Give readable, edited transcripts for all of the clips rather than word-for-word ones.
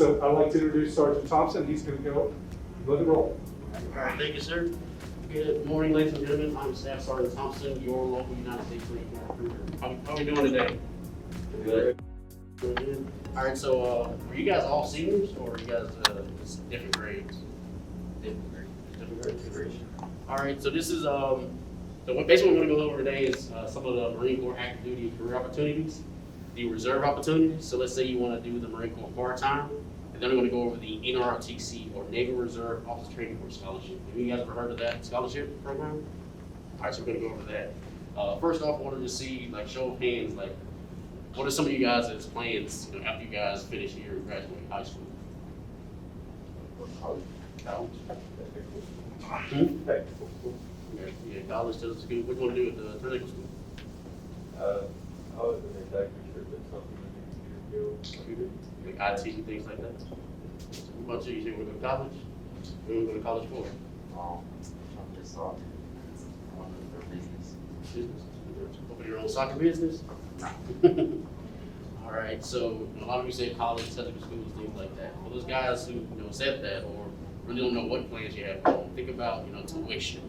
So I'd like to introduce Sergeant Thompson. He's going to go with the roll. All right, thank you, sir. Good morning, ladies and gentlemen. I'm Staff Sergeant Thompson, your local United States Marine Corp recruiter. How are we doing today? Good. Good. All right, so are you guys all seniors, or are you guys just different grades? Different grades. All right, so this is so basically what we're going to go over today is some of the Marine Corps active duty career opportunities, the reserve opportunities. So let's say you want to do the Marine Corps part-time, and then we're going to go over the RRTC or Naval Reserve Officer Training Corps Scholarship. Have you guys ever heard of that scholarship program? All right, so we're going to go over that. First off, I wanted to see, like, show of hands, like, what are some of you guys' plans, after you guys finish here and graduate high school? College. Yeah, college to the school. What do you want to do at the technical school? I wasn't exactly sure, but something in the computer field. Like IT and things like that? What about you? You think we're going to go to college? What are we going to college for? I'm just thought I want to do business. Business? Open your own soccer business? All right, so a lot of you say college, technical schools, things like that. For those guys who said that or really don't know what plans you have going, think about tuition.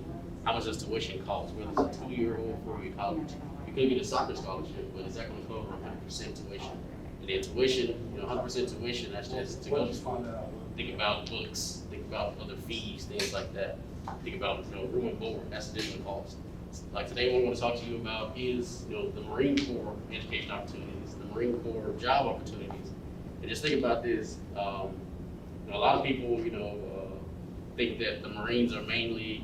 How much does tuition cost? Whether it's a 2-year or 4-year college, you could get a soccer scholarship, but is that going to cover 100% tuition? And then tuition, 100% tuition, that's just to go to school. Think about books, think about other fees, things like that. Think about room and board, that's additional cost. Like today, what I want to talk to you about is the Marine Corps education opportunities, the Marine Corps job opportunities. And just think about this. A lot of people, think that the Marines are mainly,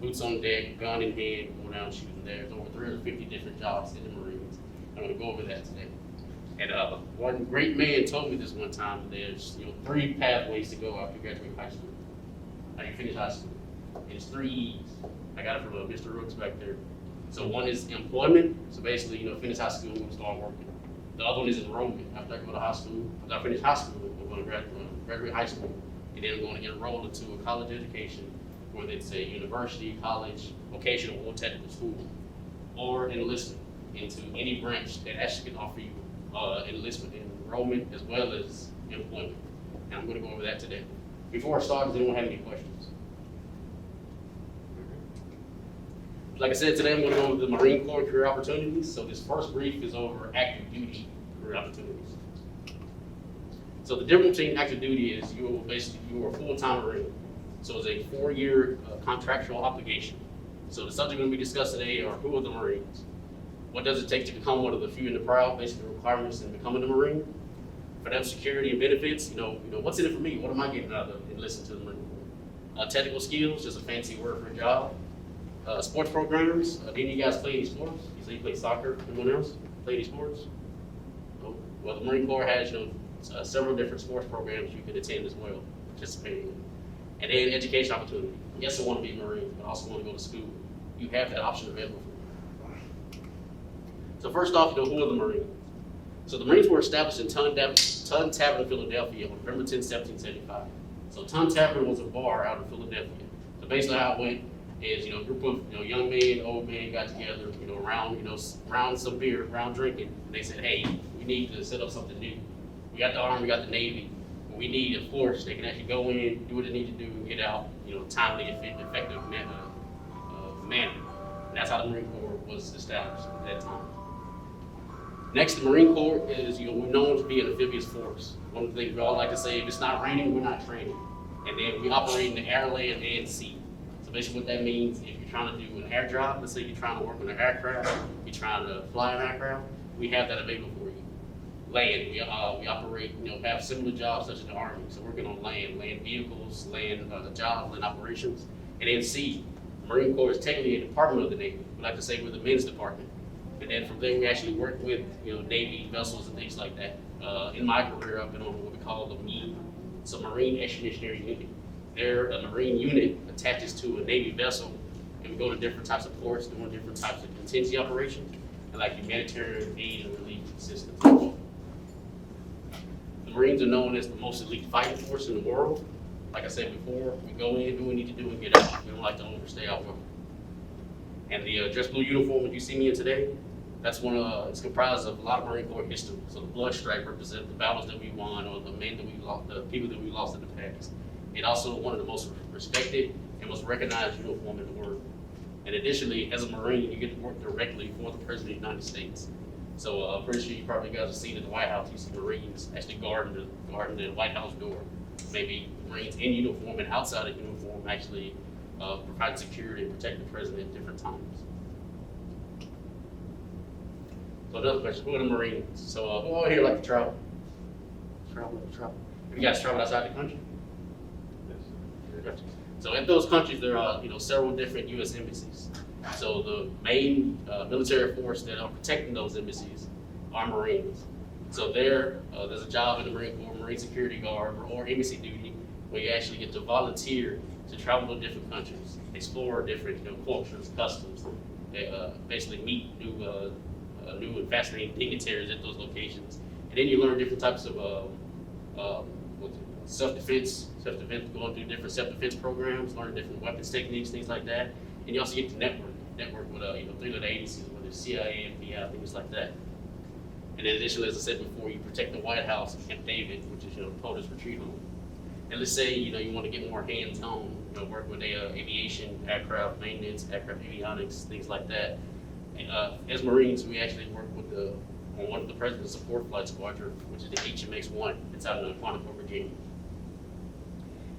boots on deck, gun in hand, going out shooting. There's over 350 different jobs in the Marines. I'm going to go over that today. And one great man told me this one time. There's 3 pathways to go after you graduate high school. After you finish high school, and it's 3 E's. I got it from Mr. Rooks back there. So one is employment. So basically, finish high school, I'm going to start working. The other one is enrollment. After I go to high school, after I finish high school, I'm going to graduate high school, and then I'm going to enroll into a college education, whether it's a university, college, vocational, or technical school, or enlistment into any branch that actually can offer you enlistment and enrollment as well as employment. And I'm going to go over that today. Before I start, does anyone have any questions? Like I said, today I'm going to go over the Marine Corps career opportunities. So this first brief is over active duty career opportunities. So the difference between active duty is you are a full-time Marine. So it's a 4-year contractual obligation. So the subject we're going to be discussing today are who are the Marines? What does it take to become one of the few and the proud, basically requirements in becoming a Marine? Financial security and benefits, what's in it for me? What am I getting out of enlisting to the Marine Corps? Technical skills, just a fancy word for a job. Sports programs, any of you guys play any sports? You say you play soccer, anyone else play any sports? No? Well, the Marine Corps has several different sports programs you can attend as well, participating in. And then education opportunity. Yes, I want to be a Marine, but I also want to go to school. You have that option available for you. So first off, who are the Marines? So the Marines were established in Tun Tavern, Philadelphia on November 10, 1775. So Tun Tavern was a bar out in Philadelphia. So basically how it went is, a group of young men, old men got together, around some beer, around drinking. And they said, hey, we need to set up something new. We got the Army, we got the Navy. But we need a force that can actually go in, do what they need to do, and get out, timely, effective manner. And that's how the Marine Corps was established at that time. Next, the Marine Corps is, we're known to be an amphibious force. One of the things we all like to say, if it's not raining, we're not training. And then we operate in the air, land, and sea. So basically what that means, if you're trying to do an air job, let's say you're trying to work on an aircraft, you're trying to fly an aircraft, we have that available for you. Land, we operate, have similar jobs such as the Army. So working on land vehicles, land jobs, land operations. And then sea, the Marine Corps is technically a department of the Navy. We like to say we're the men's department. And then from there, we actually work with Navy vessels and things like that. In my career, I've been on what we call the MEE. It's a Marine Expeditionary Unit. They're a Marine unit attaches to a Navy vessel, and we go to different types of ports, doing different types of contingency operations, and like humanitarian aid and relief assistance. The Marines are known as the most elite fighting force in the world. Like I said before, we go in, do what we need to do, and get out. We don't like to overstay our work. And the dress blue uniform that you see me in today, That's one of, it's comprised of a lot of Marine Corps history. So the blood stripe represents the battles that we won or the men that we lost, the people that we lost in the past. It also one of the most respected and most recognized uniform in the world. And additionally, as a Marine, you get to work directly for the President of the United States. So I'm pretty sure you probably guys have seen at the White House, you see Marines actually guarding the White House door. Maybe Marines in uniform and outside of uniform actually provide security and protect the President at different times. So another question, who are the Marines? So who all here like to travel? Travel. Have you guys traveled outside the country? Yes. So in those countries, there are several different U.S. embassies. So the main military force that are protecting those embassies are Marines. So there's a job in the Marine Corps, Marine Security Guard, or embassy duty, where you actually get to volunteer to travel to different countries, explore different cultures, customs, basically meet new and fascinating dignitaries at those locations, and then you learn different types of self-defense, going through different self-defense programs, learn different weapons techniques, things like that, and you also get to network with three other agencies, whether it's CIA, FBI, things like that. And in addition, as I said before, you protect the White House and Camp David, which is POTUS retreat home. And let's say you want to get more hands-on, work with aviation, aircraft maintenance, aircraft avionics, things like that. And, as Marines, we actually work on one of the President's Support Flight Squadron, which is the HMX-1. It's out in Quantico, Virginia.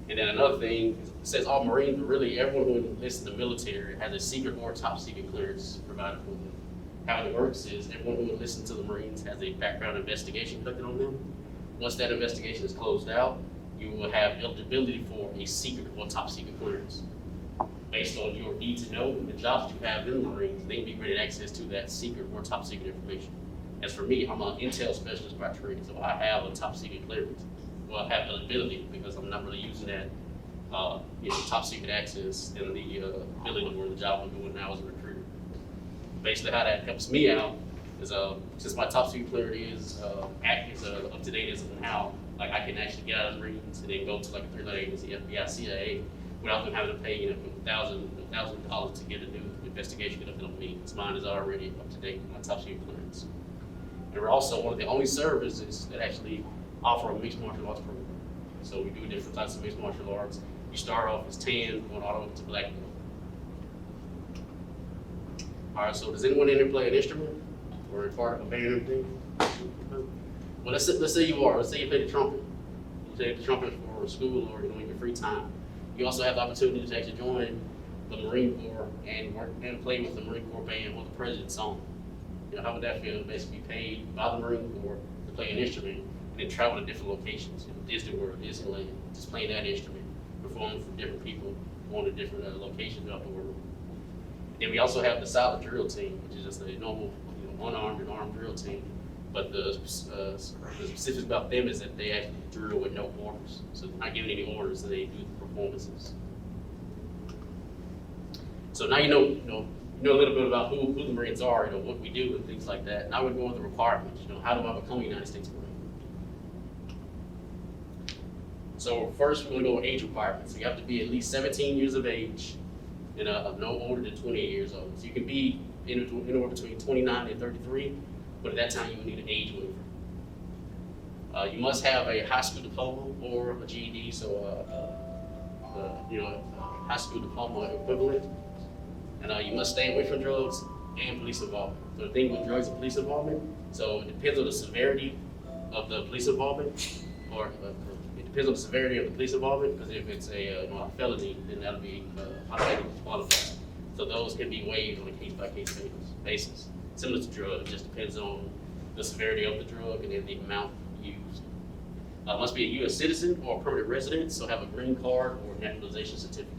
And then another thing, it says all Marines, but really everyone who enlists in the military has a secret or top secret clearance provided for them. How it works is everyone who enlists into the Marines has a background investigation conducted on them. Once that investigation is closed out, you will have eligibility for a secret or top secret clearance. Based on your need to know the jobs that you have in the Marines, they can be granted access to that secret or top secret information. As for me, I'm an intel specialist by trade, so I have a top secret clearance. Well, I have eligibility because I'm not really using that top secret access and the ability to work the job I'm doing now as a recruiter. Basically, how that helps me out is since my top secret clearance is up to date as of now, like I can actually get out of the Marines and then go to like a three-letter agency, FBI, CIA, without them having to pay $1,000 to get a new investigation conducted on me. Because mine is already up to date with my top secret clearance. And we're also one of the only services that actually offer a mixed martial arts program. So we do different types of mixed martial arts. You start off as tan, going all the way up to black belt. All right, so does anyone in here play an instrument or a part of a band or anything? Well, let's say you are. Let's say you play the trumpet. You play the trumpet for school or in your free time. You also have the opportunity to actually join the Marine Corps and work and play with the Marine Corps band or the President's song. How would that feel? Basically paid by the Marine Corps to play an instrument and then travel to different locations, Disney World, Disneyland, just playing that instrument, performing for different people, going to different locations throughout the world. And then we also have the silent drill team, which is just a normal, unarmed and armed drill team. But the specifics about them is that they actually drill with no orders. So they're not giving any orders, so they do the performances. So now you know a little bit about who the Marines are, what we do and things like that. Now we're going with the requirements. How do I become a United States Marine? So first we're going to go with age requirements. So you have to be at least 17 years of age and no older than 28 years old. So you can be anywhere between 29 and 33, but at that time you will need an age waiver. You must have a high school diploma or a GED, so a high school diploma equivalent. And you must stay away from drugs and police involvement. So the thing with drugs and police involvement, so it depends on the severity of the police involvement, or it depends on the severity of the police involvement, because if it's a felony, then that'll be automatically disqualified. So those can be waived on a case-by-case basis. Similar to drugs, it just depends on the severity of the drug and then the amount used. Must be a U.S. citizen or a permanent resident, so have a green card or naturalization certificate.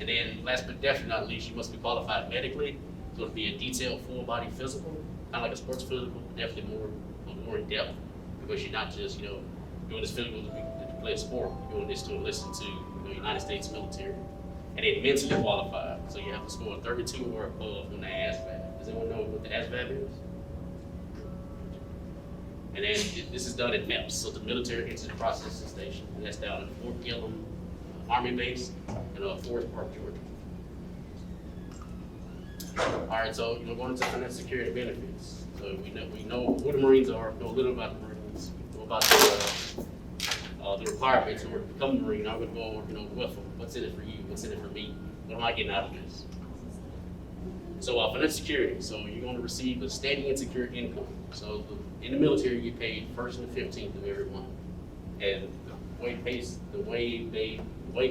And then last but definitely not least, you must be qualified medically. So it'll be a detailed full body physical, kind of like a sports physical, but definitely more in depth, because you're not just doing this physical to play a sport. You're doing this to enlist to United States military. And then mentally qualified, so you have to score 32 or above on the ASVAB. Does anyone know what the ASVAB is? And then this is done at MEPS, so the Military Incident Processing Station, and that's down at Fort Gillem Army Base in Forest Park, Georgia. All right, so going into financial security benefits. So we know who the Marines are, know a little about the Marines, know about the requirements in order to become a Marine. I'm gonna go over, what's in it for you, what's in it for me, what am I getting out of this? So financial security, so you're gonna receive a steady and secure income. So in the military, you get paid 1st and 15th of every month. And the way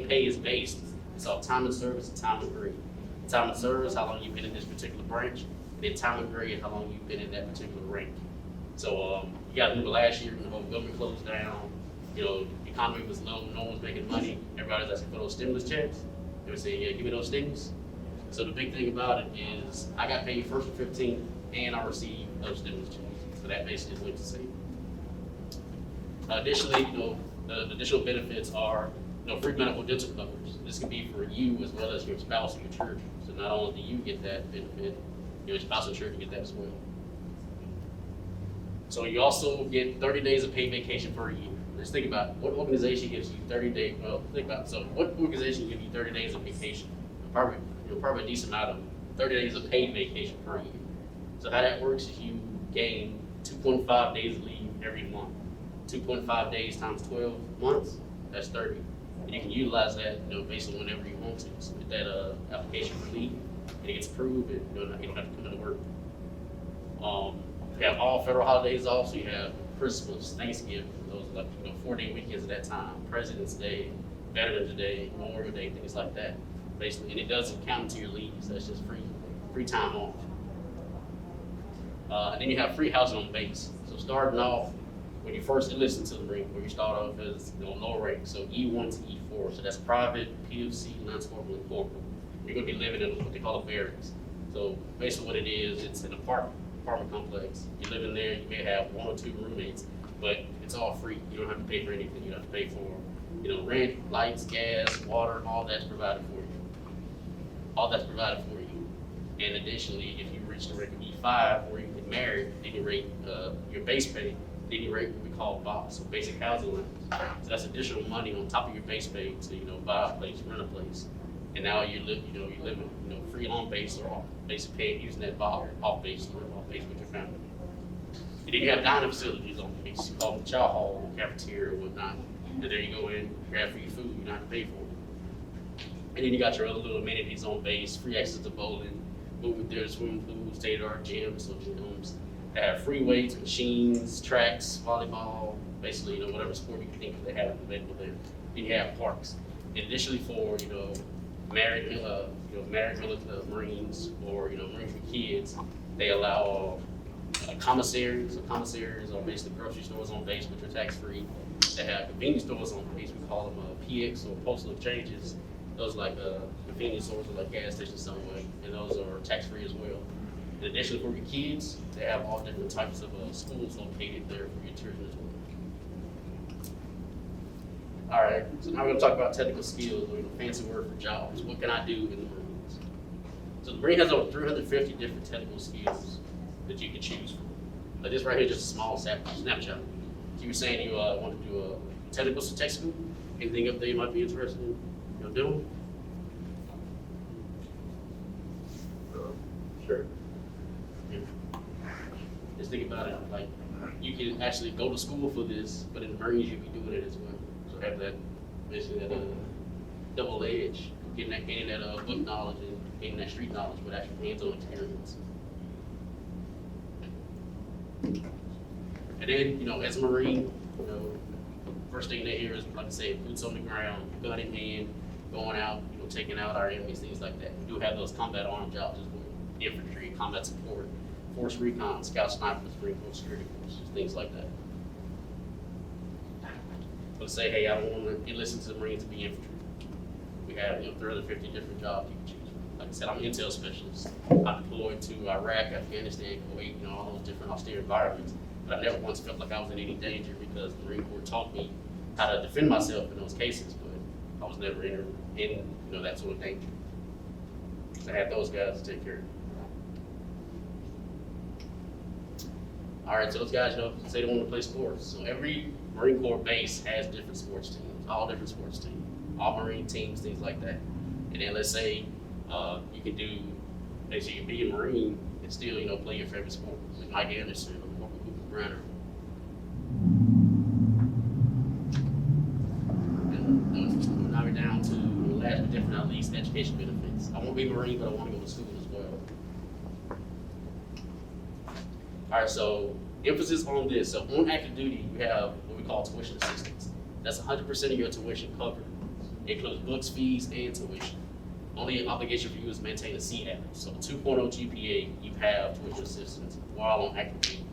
pay is based, it's all time of service and time of grade. Time of service, how long you've been in this particular branch, and then time of grade, how long you've been in that particular rank. So you gotta remember last year when the whole government closed down, the economy was low, no one was making money, everybody was asking for those stimulus checks. They were saying, yeah, give me those stimulus. So the big thing about it is I got paid 1st and 15th, and I received those stimulus checks. So that basically went to savings. Additionally, the additional benefits are free medical dental coverage. This can be for you as well as your spouse and your children. So not only do you get that benefit, your spouse and children get that as well. So you also get 30 days of paid vacation per year. Just think about what organization gives you 30 days. Well, think about so what organization gives you 30 days of vacation? Probably a decent amount of 30 days of paid vacation per year. So how that works is you gain 2.5 days of leave every month. 2.5 days times 12 months, that's 30. And you can utilize that, basically whenever you want to. So with that application for leave, and it gets approved, and you don't have to come into work. You have all federal holidays off, so you have Christmas, Thanksgiving, those are like 4-day weekends at that time, President's Day, Veterans Day, Memorial Day, things like that. Basically, and it doesn't count into your leaves, that's just free time off. And then you have free housing on base. So starting off, when you first enlist into the Marine Corps, you start off as low rank, so E1 to E4, so that's private, PFC, Lance Corporal, and Corporal. You're going to be living in what they call a barracks. So basically what it is, it's an apartment complex. You live in there, you may have 1 or 2 roommates, but it's all free. You don't have to pay for anything. You don't have to pay for rent, lights, gas, water, all that's provided for you. And additionally, if you reach the rank of E5 or you get married, then you rate your base pay. Then you rate what we call BOP, so basic housing allowance. So that's additional money on top of your base pay to buy a place, rent a place, and now you live free on base or off basic pay using that BOP off base or off base with your family. And then you have dining facilities on base, you call them chow hall, cafeteria, or whatnot. And there you go in, grab free food, you don't have to pay for it. And then you got your other little amenities on base, free access to bowling, movie theaters, swimming pools, state-of-the-art gyms, social homes. They have free weights, machines, tracks, volleyball, basically, whatever sport you can think of, they have available there. Then you have parks. And additionally for, married Marines or, Marines for kids, they allow commissaries. So commissaries are basically grocery stores on base, which are tax-free. They have convenience stores on base, we call them PX or postal exchanges. Those like convenience stores are like gas stations somewhere, and those are tax-free as well. In addition, for your kids, they have all different types of schools located there for your children as well. All right, so now we're going to talk about technical skills, or fancy word for jobs. What can I do in the Marines? So the Marine has over 350 different technical skills that you can choose from. But this right here is just a small snapshot. So you were saying you want to do a technical tech school? Anything up there you might be interested in doing? Sure. Just think about it, like you can actually go to school for this, but in the Marines you can be doing it as well. So have that basically that double edge, getting that book knowledge and getting that street knowledge with actual hands-on experience. And then, as a Marine, first thing they hear is, like I said, boots on the ground, gun in hand, going out, taking out our enemies, things like that. We do have those combat armed jobs as well. Infantry, combat support, force recon, scout snipers, Marine Corps security forces, things like that. But say, hey, I don't want to enlist into the Marines to be infantry. We have 350 different jobs you can choose from. Like I said, I'm an intel specialist. I deployed to Iraq, Afghanistan, Kuwait, all those different austere environments. But I never once felt like I was in any danger because the Marine Corps taught me how to defend myself in those cases, but I was never in that sort of danger. So I had those guys to take care of me. All right, so those guys, say they want to play sports. So every Marine Corps base has different sports teams, all different sports teams, all Marine teams, things like that. And then let's say you can do basically be a Marine and still, play your favorite sport, like Mike Anderson or Walker Cooper Brenner. And now we're down to the last but definitely not least, education benefits. I want to be a Marine, but I want to go to school as well. All right, so emphasis on this. So on active duty, you have what we call tuition assistance. That's 100% of your tuition covered. It includes books, fees, and tuition. Only obligation for you is to maintain a C average. So a 2.0 GPA, you have tuition assistance while on active duty.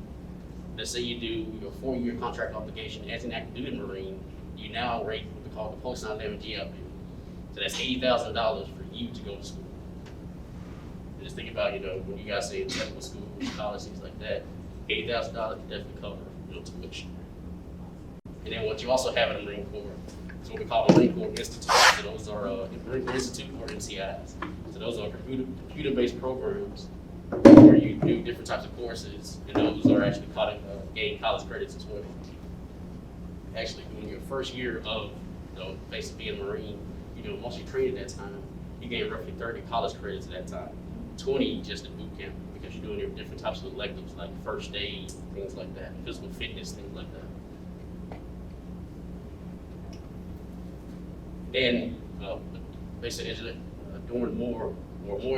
Let's say you do your 4-year contract obligation as an active duty Marine, you now rate what we call the post-9/11 GI bill. So that's $80,000 for you to go to school. And just think about, when you guys say medical school, college, things like that, $80,000 can definitely cover, tuition. And then what you also have in the Marine Corps is what we call the Marine Corps Institute. So those are Marine Corps Institute or MCIs. So those are computer-based programs where you do different types of courses, and those are actually gain college credits as well. Actually, when your first year of basically being a Marine, once you train at that time, you gain roughly 30 college credits at that time, 20 just in boot camp, because you're doing your different types of electives like first aid, things like that, physical fitness, things like that. Then, basically, doing more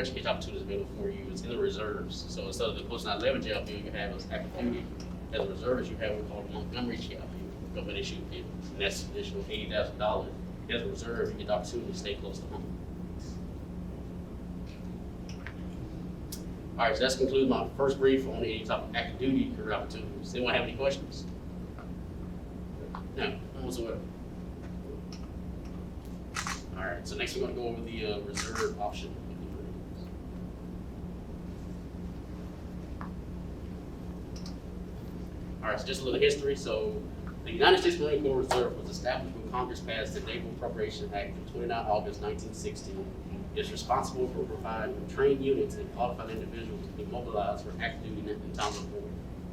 education opportunities available for you is in the reserves. So instead of the post-9/11 jail bill you have as active duty, as a reservist you have what we call the Montgomery jail bill, government issued bill, and that's an additional $80,000. As a reserve, you get the opportunity to stay close to home. All right, so that's concludes my first brief on any type of active duty career opportunities. Anyone have any questions? No, none whatsoever. All right, so next we're going to go over the reserve option of the Marines. All right, so just a little history. So the United States Marine Corps Reserve was established when Congress passed the Naval Appropriation Act of 29 August 1960. It's responsible for providing trained units and qualified individuals to be mobilized for active duty in times of war.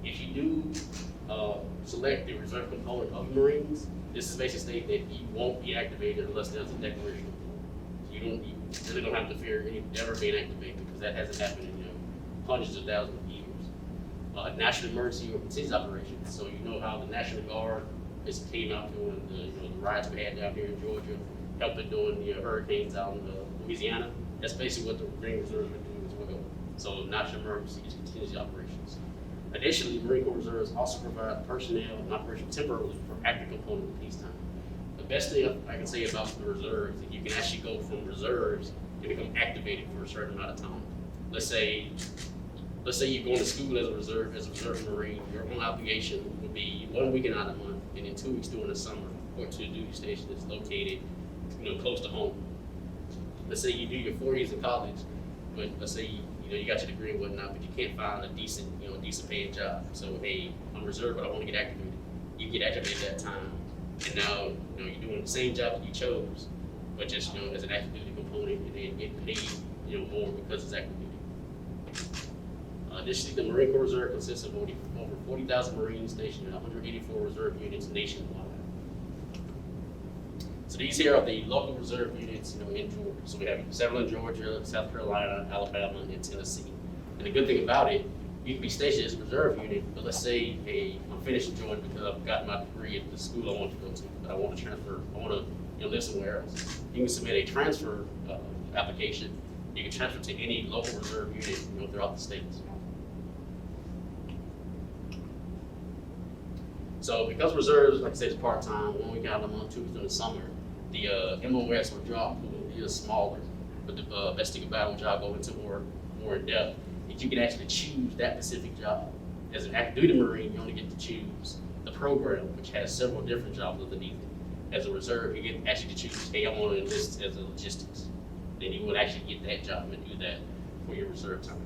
If you do select the reserve component of Marines, this is basically stating that you won't be activated unless there's a declaration of war. You really don't have to fear any ever being activated, because that hasn't happened in hundreds of thousands of years. National emergency or contingency operations. So you know how the National Guard came out during the riots we had down here in Georgia, helping during the hurricanes out in Louisiana. That's basically what the Marine Reserves are doing as well. So national emergency and contingency operations. Additionally, Marine Corps Reserves also provide personnel and operations temporarily for active component in peacetime. The best thing I can say about the reserves is that you can actually go from reserves and become activated for a certain amount of time. Let's say you're going to school as a reserve Marine, your only obligation would be 1 weekend out of the month, and then 2 weeks during the summer, report to a duty station that's located, close to home. Let's say you do your 4 years in college, but let's say you got your degree and whatnot, but you can't find a decent paying job. So hey, I'm reserved, but I want to get activated. You get activated at that time, and now you're doing the same job that you chose, but just as an active duty component, and then get paid more because it's active duty. Additionally, the Marine Corps Reserve consists of over 40,000 Marines stationed in 184 reserve units nationwide. So these here are the local reserve units, in Georgia. So we have several in Georgia, South Carolina, Alabama, and Tennessee. And the good thing about it, you can be stationed as a reserve unit, but let's say, hey, I'm finished in Georgia because I've got my degree at the school I want to go to, but I want to transfer, I want to live somewhere else. You can submit a transfer application. You can transfer to any local reserve unit, throughout the states. So because reserves, like I said, is part-time, 1 week out of the month, 2 weeks during the summer, the MOS or job pool is smaller. But the best thing about it, which I'll go into more in depth, is you can actually choose that specific job. As an active duty Marine, you only get to choose the program, which has several different jobs underneath it. As a reserve, you get actually to choose, hey, I want to enlist as a logistics. Then you would actually get that job and do that for your reserve time.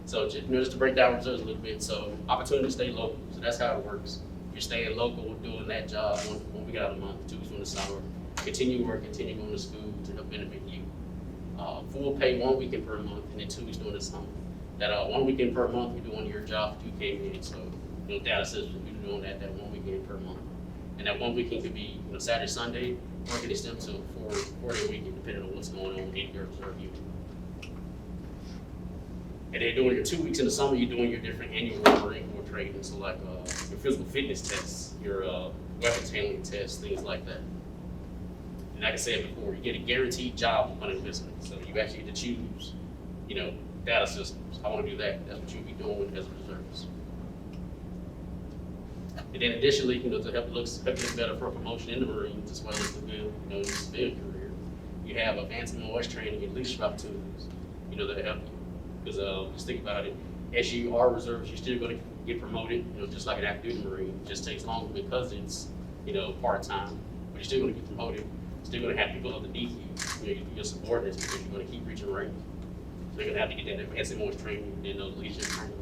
So just to break down reserves a little bit, so opportunity to stay local. So that's how it works. You're staying local, doing that job 1 week out of the month, 2 weeks during the summer. Continue work, continue going to school to help benefit you. Full pay 1 weekend per month, and then 2 weeks during the summer. That 1 weekend per month, you're doing your job that you came in. So data systems, you're doing that 1 weekend per month. And that 1 weekend could be Saturday, Sunday, working extend to 4 day a week, depending on what's going on in your reserve unit. And then doing your 2 weeks in the summer, you're doing your different annual Marine Corps training, so like your physical fitness tests, your weapons handling tests, things like that. And like I said before, you get a guaranteed job on enlistment, so you actually get to choose, data systems. I want to do that. That's what you'll be doing as a reservist. And then additionally, to help you look better for a promotion in the Marines as well as the your civilian career, you have advanced MOS training and leadership opportunities, that help you. Because just think about it, as you are a reservist, you're still going to get promoted, just like an active duty Marine. It just takes longer because it's, part-time, but you're still going to get promoted. You're still going to have people underneath you, your subordinates, because you're going to keep reaching rank. So you're going to have to get that advanced MOS training and those leadership training.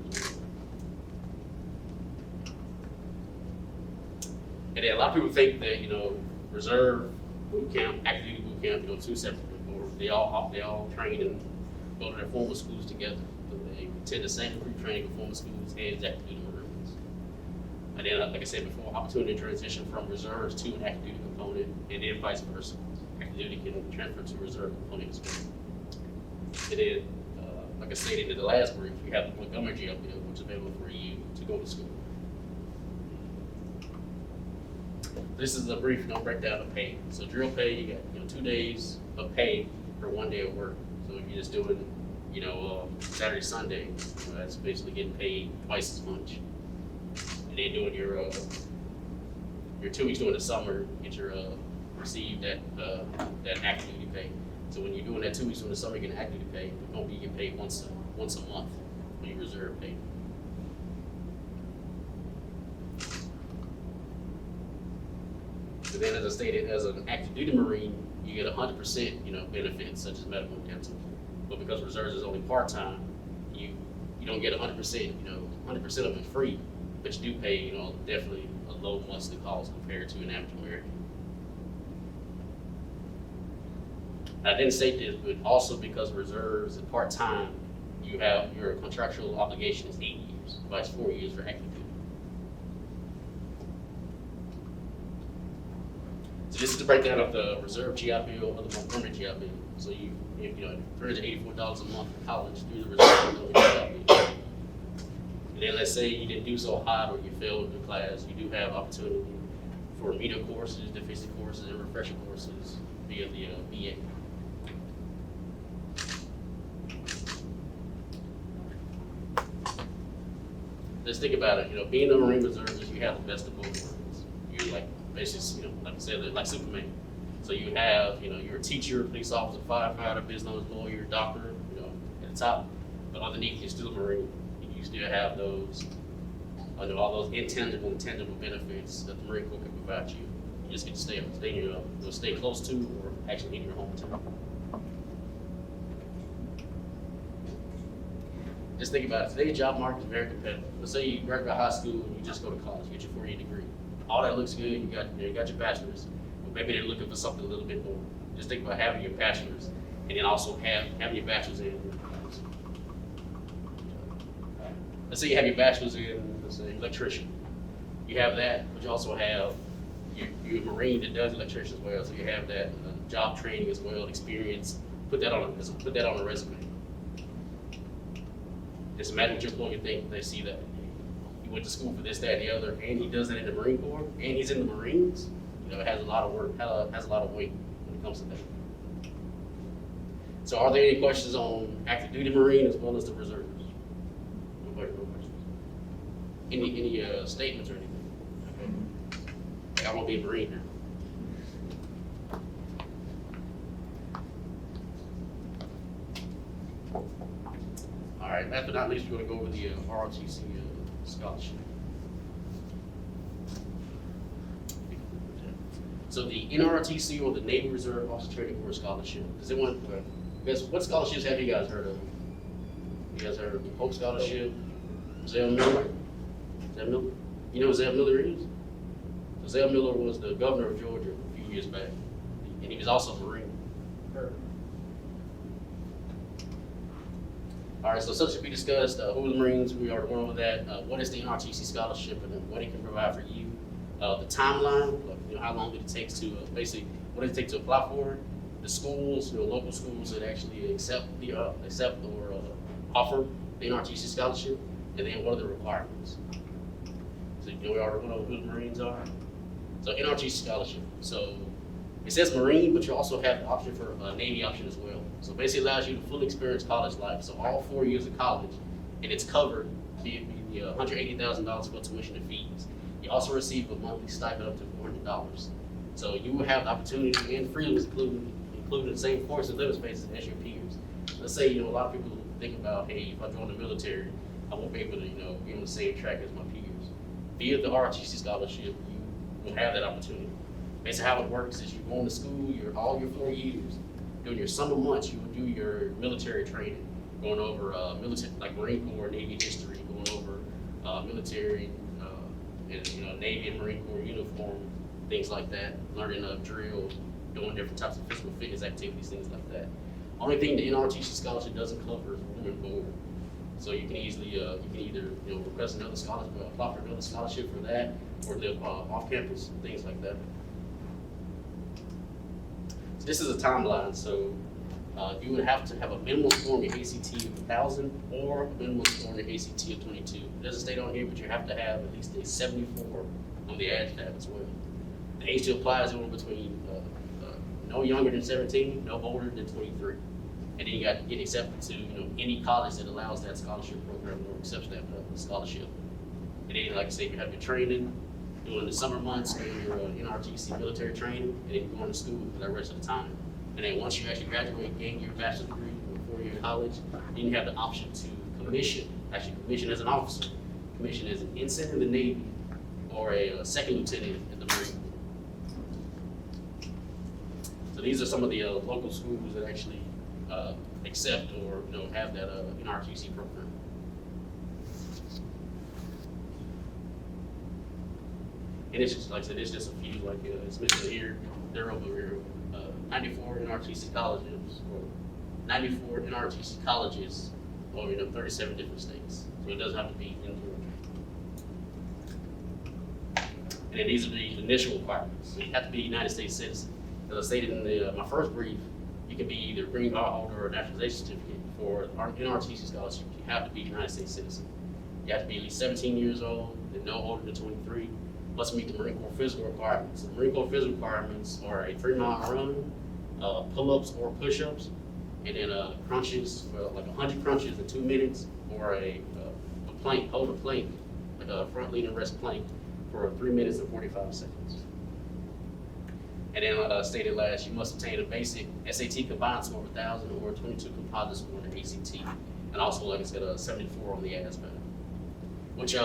And then a lot of people think that, reserve boot camp, active duty boot camp, two separate, or they all train and go to their formal schools together. But they attend the same pre-training and formal schools as active duty Marines. And then, like I said before, opportunity to transition from reserves to an active duty component, and then vice versa. Active duty can transfer to reserve component as well. And then, like I said in the last brief, we have the Montgomery jail bill, which is available for you to go to school. This is a brief breakdown of pay. So drill pay, you got 2 days of pay for 1 day of work. So if you're just doing Saturday, Sunday, that's basically getting paid twice as much. And then doing your 2 weeks during the summer, get your receive that active duty pay. So when you're doing that 2 weeks during the summer, you're getting active duty pay. You're going to be getting paid once a month when you reserve pay. So then, as I stated, as an active duty Marine, you get 100% benefits such as medical and dental. But because reserves is only part-time, you don't get 100%. 100% of it free, but you do pay definitely a low monthly cost compared to an average American. I didn't say this, but also because reserves and part-time, your contractual obligation is 8 years, vice 4 years for active duty. So this is the breakdown of the reserve GI Bill or the Montgomery GI Bill. So if $384 a month for college through the reserve Montgomery GI Bill. And then let's say you didn't do so hot or you failed the class, you do have opportunity for remedial courses, deficiency courses, and refresher courses via the VA. Let's think about it. Being a Marine reservist, you have the best of both worlds. You basically, like I said, like Superman. So you have, you're a teacher, police officer, firefighter, business owner, lawyer, doctor, at the top. But underneath, you're still a Marine. You still have those, all those intangible and tangible benefits that the Marine Corps can provide you. You just get to stay close to, or actually in your hometown. Just think about it. Today's job market is very competitive. Let's say you graduate high school and you just go to college, you get your 4-year degree. All that looks good. You got your bachelor's, but maybe they're looking for something a little bit more. Just think about having your bachelor's, and then also having your bachelor's in. Let's say you have your bachelor's in, let's say, electrician. You have that, but you also have you're a Marine that does electrician as well. So you have that job training as well, experience. Put that on a resume. Just imagine what your employer think they see that. He went to school for this, that, and the other, and he does it in the Marine Corps, and he's in the Marines. It has a lot of work, has a lot of weight when it comes to that. So are there any questions on active duty Marine as well as the reserves? No questions? Any statements or anything? Okay. I won't be a Marine now. All right, last but not least, we're going to go over the RRTC Scholarship. So the NRTC, or the Navy Reserve Officer Training Corps Scholarship. What scholarships have you guys heard of? You guys heard of the Hope Scholarship? Zell Miller? Zell Miller? You know what Zell Miller is? So Zell Miller was the governor of Georgia a few years back, and he was also a Marine. All right, so subject to be discussed, who are the Marines? We already went over that. What is the NRTC Scholarship and what it can provide for you? The timeline, how long did it take to basically what does it take to apply for it? The schools, local schools that actually accept or offer the NRTC scholarship, and then what are the requirements? So we already know who the Marines are. So NRTC scholarship. So it says Marine, but you also have the option for a Navy option as well. So basically allows you to fully experience college life. So all 4 years of college, and it's covered via the $180,000 for tuition and fees. You also receive a monthly stipend up to $400. So you will have the opportunity and freedoms, including the same course and living spaces as your peers. Let's say, a lot of people think about, hey, if I join the military, I won't be able to, be on the same track as my peers. Via the RRTC scholarship, you will have that opportunity. Basically how it works is you go into school, all your 4 years, during your summer months, you will do your military training, going over military, like Marine Corps, Navy history, going over military, and Navy and Marine Corps uniform, things like that, learning drill, doing different types of physical fitness activities, things like that. Only thing the NRTC scholarship doesn't cover is room and board. So you can easily, you can either request another scholarship, apply for another scholarship for that, or live off campus, things like that. So this is a timeline. So you would have to have a minimum score in your ACT of 1,000 or a minimum score in your ACT of 22. It doesn't state on here, but you have to have at least a 74 on the ASVAB as well. The age to apply is anywhere between no younger than 17, no older than 23. And then you got to get accepted to any college that allows that scholarship program or accepts that scholarship. And then, like I said, you have your training during the summer months, doing your NRTC military training, and then going to school for the rest of the time. And then once you actually graduate, gain your bachelor's degree or 4-year college, then you have the option to commission as an officer, commission as an ensign in the Navy, or a second lieutenant in the Marine Corps. So these are some of the local schools that actually accept or have that NRTC program. And it's just, like I said, it's just a few, like it's mentioned here, they're over here, 94 NRTC colleges, or 94 NRTC colleges over 37 different states. So it doesn't have to be in Georgia. And then these are the initial requirements. So you have to be a United States citizen. As I stated in my first brief, you can be either a green card holder or a naturalization certificate. For our NRTC scholarship, you have to be a United States citizen. You have to be at least 17 years old and no older than 23. Must meet the Marine Corps physical requirements. The Marine Corps physical requirements are a 3-mile run, pull-ups or push-ups, and then crunches, for like 100 crunches in 2 minutes, or a plank, hold a plank, like a front leaning rest plank for 3 minutes and 45 seconds. And then stated last, you must obtain a basic SAT combined score of 1,000 or 22 composite score in the ACT. And also, like I said, 74 on the ASVAB. Which, you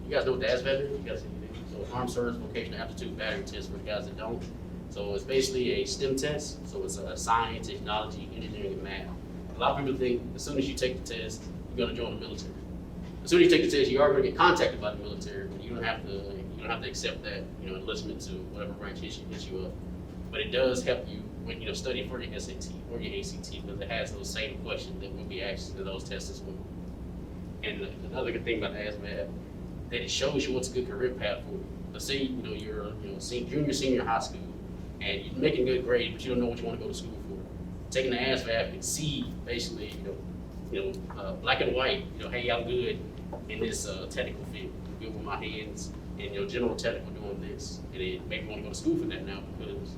guys know what the ASVAB is? You guys see it? So Armed Service Vocational Aptitude Battery Test for the guys that don't. So it's basically a STEM test. So it's science, technology, engineering, and math. A lot of people think as soon as you take the test, you're gonna join the military. As soon as you take the test, you are gonna get contacted by the military. You don't have to accept that, enlistment to whatever branch hits you up. But it does help you when study for your SAT or your ACT, because it has those same questions that will be asked in those tests as well. And another good thing about the ASVAB, that it shows you what's a good career path for you. Let's say you're junior, senior high school, and you're making good grades, but you don't know what you want to go to school for. Taking the ASVAB, you can see basically black and white. Hey, I'm good in this technical field. I'm good with my hands, and general technical doing this, and then maybe you want to go to school for that now because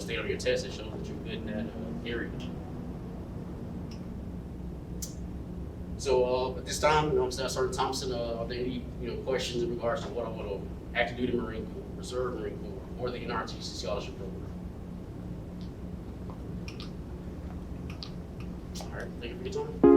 state on your test, it shows that you're good in that area. So at this time, I'm Sergeant Thompson. Are there any questions in regards to what I want to active duty Marine Corps, Reserve Marine Corps, or the NRTC Scholarship Program? All right, thank you for your time.